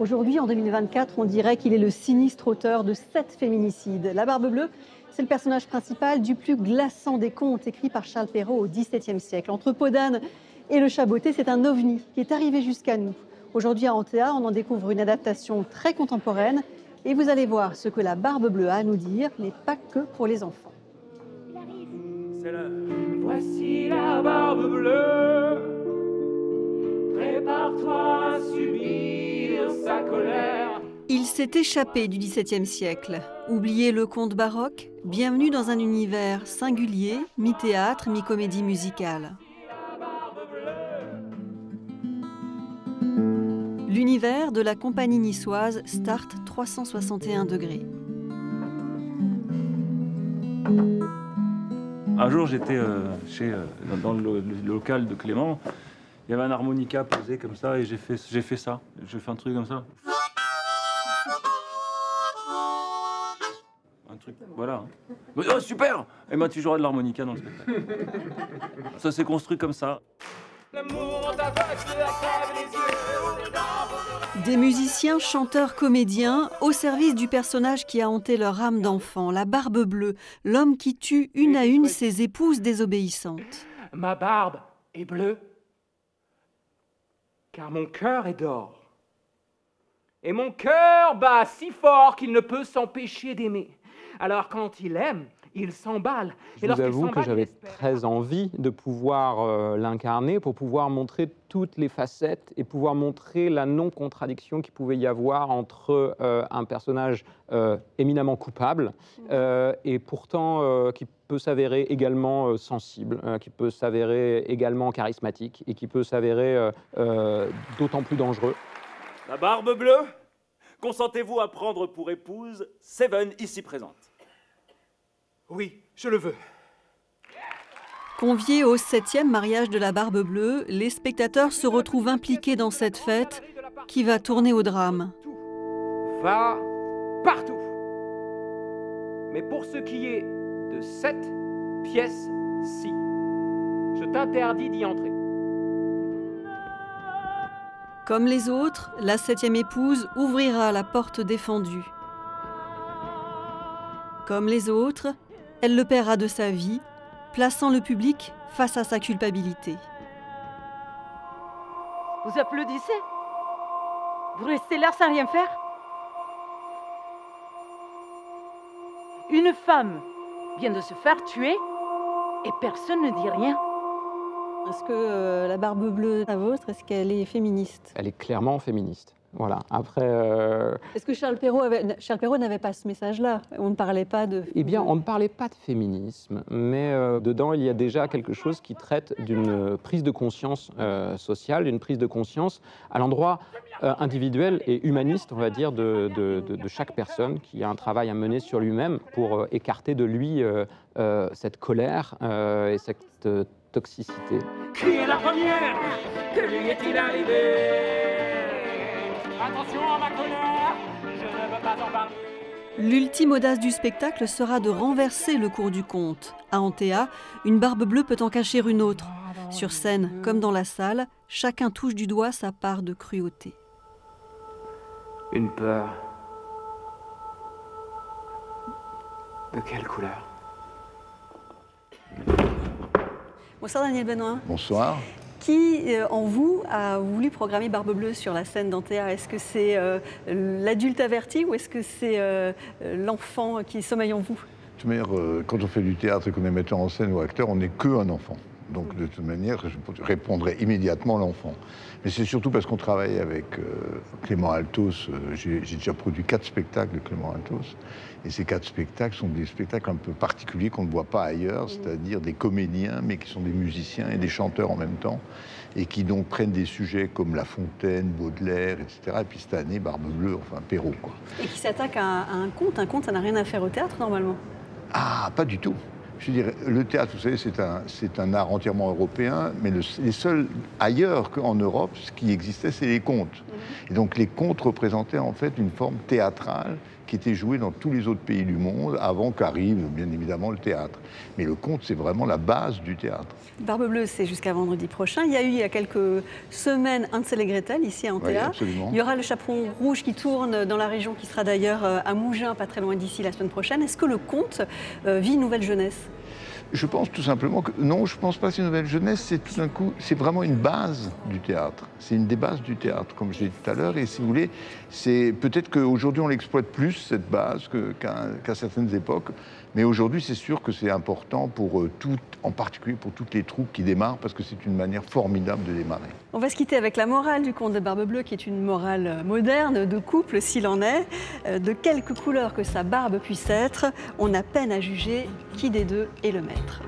Aujourd'hui, en 2024, on dirait qu'il est le sinistre auteur de 7 féminicides. La Barbe Bleue, c'est le personnage principal du plus glaçant des contes écrits par Charles Perrault au XVIIe siècle. Entre Peau d'âne et Le Chat botté, c'est un ovni qui est arrivé jusqu'à nous. Aujourd'hui, à Antea, on en découvre une adaptation très contemporaine. Et vous allez voir, ce que la Barbe Bleue a à nous dire n'est pas que pour les enfants. C'est là. Voici la Barbe Bleue. Prépare-toi à subir sa colère. Il s'est échappé du XVIIe siècle. Oubliez le conte baroque, bienvenue dans un univers singulier, mi-théâtre, mi-comédie musicale. L'univers de la compagnie niçoise Start 361 degrés. Un jour, j'étais dans le local de Clément. Il y avait un harmonica posé comme ça et j'ai fait ça. J'ai fait un truc comme ça. Un truc, voilà. Oh, super! Et ben, tu joueras de l'harmonica dans le spectacle. Ça s'est construit comme ça. Des musiciens, chanteurs, comédiens, au service du personnage qui a hanté leur âme d'enfant, la Barbe Bleue, l'homme qui tue une à une ses épouses désobéissantes. Ma barbe est bleue, car mon cœur est d'or. Et mon cœur bat si fort qu'il ne peut s'empêcher d'aimer. Alors quand il aime, il s'emballe. Je vous avoue que j'avais très envie de pouvoir l'incarner pour pouvoir montrer toutes les facettes et pouvoir montrer la non-contradiction qu'il pouvait y avoir entre un personnage éminemment coupable et pourtant qui peut s'avérer également sensible, qui peut s'avérer également charismatique et qui peut s'avérer d'autant plus dangereux. La Barbe Bleue, consentez-vous à prendre pour épouse Seven ici présente? Oui, je le veux. Conviés au 7e mariage de la Barbe Bleue, les spectateurs se retrouvent impliqués dans cette fête qui va tourner au drame. Tout va partout. Mais pour ce qui est de cette pièce-ci, je t'interdis d'y entrer. Comme les autres, la 7e épouse ouvrira la porte défendue. Comme les autres, elle le paiera de sa vie, plaçant le public face à sa culpabilité. Vous applaudissez? Vous restez là sans rien faire? Une femme vient de se faire tuer et personne ne dit rien. Est-ce que la Barbe Bleue, la vôtre, est-ce qu'elle est féministe? Elle est clairement féministe. Voilà. Après, est-ce que Charles Perrault n'avait pas ce message-là? On ne parlait pas de... Eh bien, on ne parlait pas de féminisme, mais dedans, il y a déjà quelque chose qui traite d'une prise de conscience sociale, d'une prise de conscience à l'endroit individuel et humaniste, on va dire, de chaque personne qui a un travail à mener sur lui-même pour écarter de lui cette colère et cette toxicité. Qui est la première? Que lui est-il arrivé? Attention à ma colère, je ne veux pas en parler. L'ultime audace du spectacle sera de renverser le cours du conte. À Antea, une Barbe Bleue peut en cacher une autre. Sur scène, comme dans la salle, chacun touche du doigt sa part de cruauté. Une peur. De quelle couleur? Bonsoir Daniel Benoît. Bonsoir. Qui, en vous, a voulu programmer Barbe Bleue sur la scène d'Antea? Est-ce que c'est l'adulte averti ou est-ce que c'est l'enfant qui sommeille en vous? De toute manière, quand on fait du théâtre et qu'on est metteur en scène ou acteur, on n'est qu'un enfant. Donc de toute manière, je répondrai immédiatement l'enfant. Mais c'est surtout parce qu'on travaille avec Clément Altos. J'ai déjà produit 4 spectacles de Clément Altos. Et ces 4 spectacles sont des spectacles un peu particuliers qu'on ne voit pas ailleurs, c'est-à-dire des comédiens, mais qui sont des musiciens et des chanteurs en même temps, et qui donc prennent des sujets comme La Fontaine, Baudelaire, etc. Et puis cette année, Barbe Bleue, enfin Perrault, quoi. Et qui s'attaque à un conte. Un conte, ça n'a rien à faire au théâtre, normalement. Ah, pas du tout. Je dirais, le théâtre, vous savez, c'est un art entièrement européen, mais les seuls ailleurs qu'en Europe, ce qui existait, c'est les contes. Et donc les contes représentaient en fait une forme théâtrale qui était joué dans tous les autres pays du monde avant qu'arrive bien évidemment le théâtre. Mais le conte, c'est vraiment la base du théâtre. Barbe Bleue, c'est jusqu'à vendredi prochain. Il y a eu il y a quelques semaines Hansel et Gretel ici en Oui, théâtre. absolument. Il y aura le Chaperon Rouge qui tourne dans la région, qui sera d'ailleurs à Mougins, pas très loin d'ici, la semaine prochaine. Est-ce que le conte vit une nouvelle jeunesse? Je pense tout simplement que non, je ne pense pas que c'est une nouvelle jeunesse, c'est tout d'un coup, c'est vraiment une base du théâtre. C'est une des bases du théâtre, comme je l'ai dit tout à l'heure. Et si vous voulez, c'est peut-être qu'aujourd'hui on l'exploite plus, cette base, qu'à certaines époques. Mais aujourd'hui, c'est sûr que c'est important pour en particulier pour toutes les troupes qui démarrent, parce que c'est une manière formidable de démarrer. On va se quitter avec la morale du conte de Barbe Bleue, qui est une morale moderne, de couple s'il en est. De quelque couleur que sa barbe puisse être, on a peine à juger qui des deux est le maître.